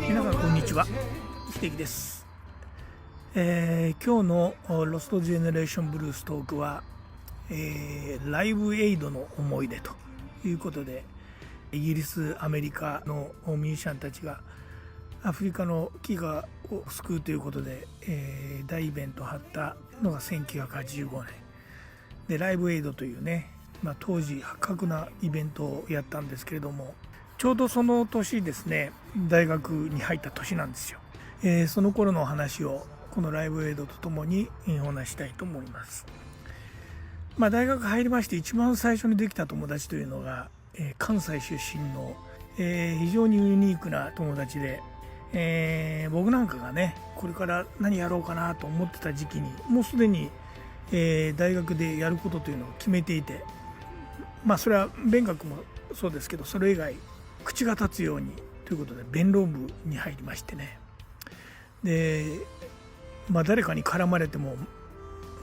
皆さんこんにちは、秀樹です。今日のロストジェネレーションブルーストークは、ライブエイドの思い出ということで、イギリスアメリカのミュージシャンたちがアフリカの飢餓を救うということで、大イベントを張ったのが1985年で、ライブエイドというね、当時破格なイベントをやったんですけれども、ちょうどその年ですね、大学に入った年なんですよ。その頃のお話をこのライブエイドとともにお話したいと思います。大学入りまして一番最初にできた友達というのが、関西出身の、非常にユニークな友達で、僕なんかがねこれから何やろうかなと思ってた時期にもうすでに、大学でやることというのを決めていて、それは勉学もそうですけど、それ以外口が立つようにということで弁論部に入りましてね。で、誰かに絡まれても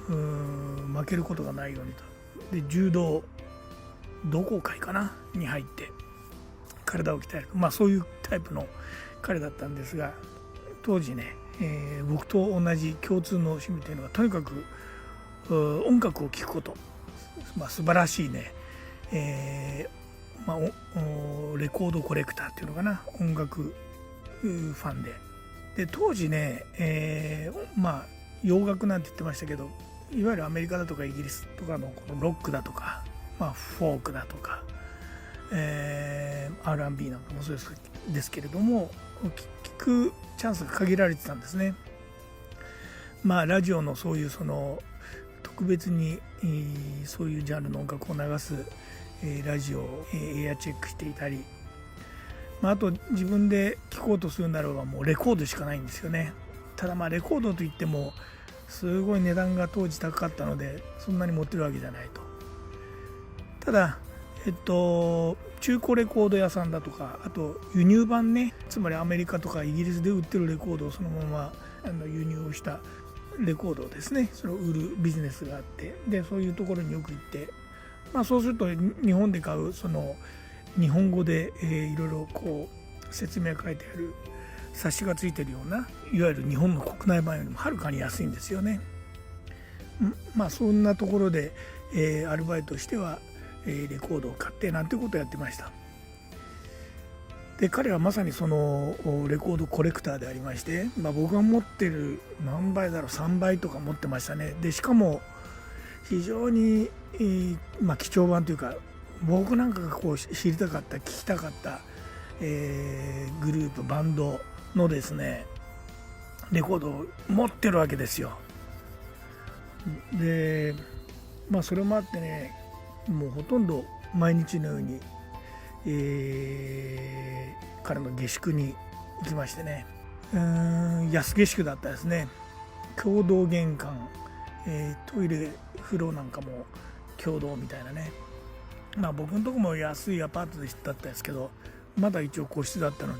負けることがないようにと、で柔道同好会かなに入って体を鍛える、そういうタイプの彼だったんですが、当時ね、僕と同じ共通の趣味というのがとにかく音楽を聴くこと、素晴らしいね、レコードコレクターっていうのかな、音楽ファンで当時ね、洋楽なんて言ってましたけど、いわゆるアメリカだとかイギリスとかのこのロックだとか、フォークだとか、R&B なんかもそうですけれども、聞くチャンスが限られてたんですね。ラジオのそういうその特別にそういうジャンルの音楽を流すラジオをエアチェックしていたり、あと自分で聴こうとするならばもうレコードしかないんですよね。ただレコードといってもすごい値段が当時高かったのでそんなに持ってるわけじゃないと。ただ中古レコード屋さんだとか、あと輸入版ね、つまりアメリカとかイギリスで売ってるレコードをそのまま輸入をしたレコードをですね、それを売るビジネスがあって、でそういうところによく行って、そうすると日本で買うその日本語で、いろいろこう説明が書いてある冊子がついてるような、いわゆる日本の国内版よりもはるかに安いんですよね。そんなところで、アルバイトしてはレコードを買ってなんてことをやってました。で彼はまさにそのレコードコレクターでありまして、僕が持ってる何倍だろう、3倍とか持ってましたね。でしかも非常に、貴重版というか、僕なんかがこう知りたかった、聞きたかった、グループバンドのですねレコードを持ってるわけですよ。でそれもあってね、もうほとんど毎日のように、彼の下宿に行きましてね、安下宿だったですね。共同玄関、トイレ風呂なんかも共同みたいなね。僕のとこも安いアパートだったんですけど、まだ一応個室だったの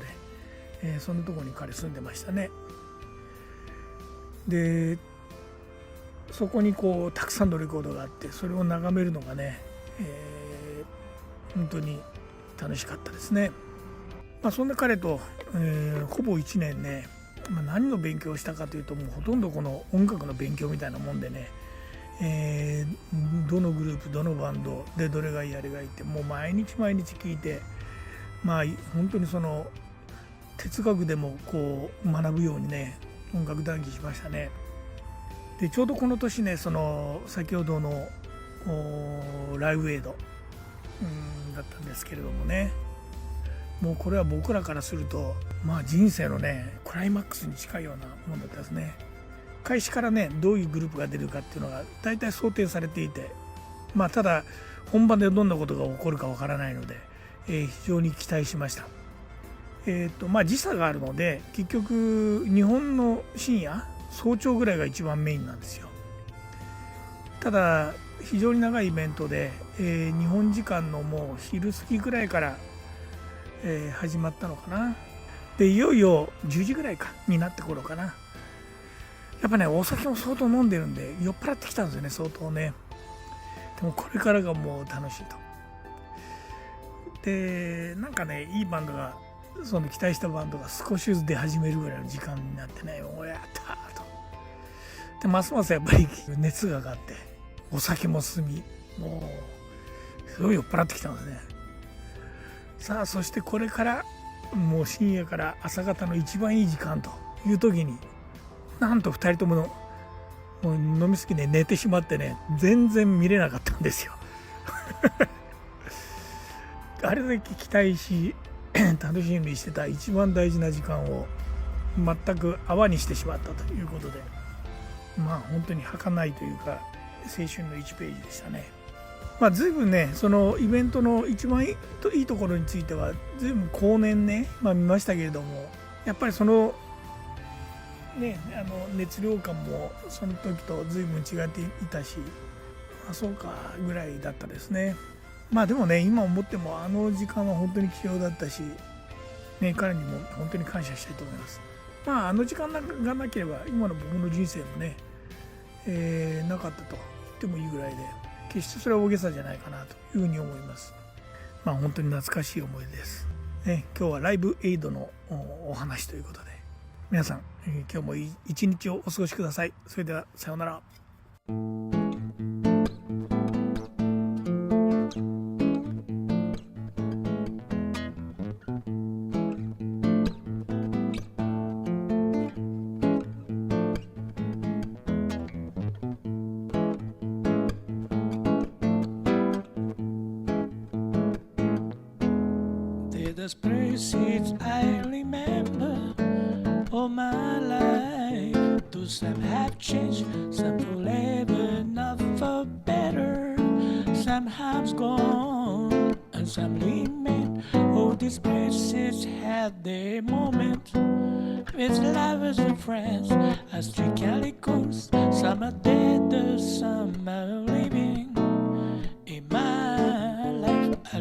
で、そのとこに彼住んでましたね。でそこにこうたくさんのレコードがあって、それを眺めるのがね、本当に楽しかったですね。そんな彼と、ほぼ1年ね、何の勉強をしたかというと、もうほとんどこの音楽の勉強みたいなもんでね、どのグループどのバンドでどれがいいあれがいいってもう毎日毎日聞いて、本当にその哲学でもこう学ぶようにね音楽談義しましたね。でちょうどこの年ね、その先ほどのライブエイドだったんですけれどもね、もうこれは僕らからすると人生のねクライマックスに近いようなものだったですね。開始からねどういうグループが出るかっていうのが大体想定されていて、ただ本番でどんなことが起こるかわからないので、非常に期待しました。時差があるので結局日本の深夜早朝ぐらいが一番メインなんですよ。ただ非常に長いイベントで、日本時間のもう昼過ぎぐらいから、始まったのかな。でいよいよ10時ぐらいになって頃かな。やっぱねお酒も相当飲んでるんで酔っ払ってきたんですよね、相当ね。でもこれからがもう楽しいと。でなんかねいいバンドがその期待したバンドが少しずつ出始めるぐらいの時間になってね、もうやったーと。でますますやっぱり熱が上がって、お酒も進み、もうすごい酔っ払ってきたんですね。さあそしてこれからもう深夜から朝方の一番いい時間という時に、なんと2人とももう飲みすぎて寝てしまってね、全然見れなかったんですよあれだけ期待し楽しみにしてた一番大事な時間を全く泡にしてしまったということで、まあ本当に儚いというか青春の1ページでしたね。まあ随分ね、そのイベントの一番いいところについては随分後年ね、見ましたけれども、やっぱりそのね、熱量感もその時と随分違っていたし、そうかぐらいだったですね。でもね、今思ってもあの時間は本当に貴重だったし、ね、彼にも本当に感謝したいと思います。あの時間がなければ今の僕の人生もね、なかったと言ってもいいぐらいで、決してそれは大げさじゃないかなというふうに思います。本当に懐かしい思い出です、ね。今日はライブエイドのお話ということで、皆さん、今日も一日をお過ごしください。それではさようなら。Those places I remember all my life. Though some have changed, some forever, not for better. Some have gone and some remain. All these places had their moment with lovers and friends as the calicos. Some are dead, some are living. In my life, I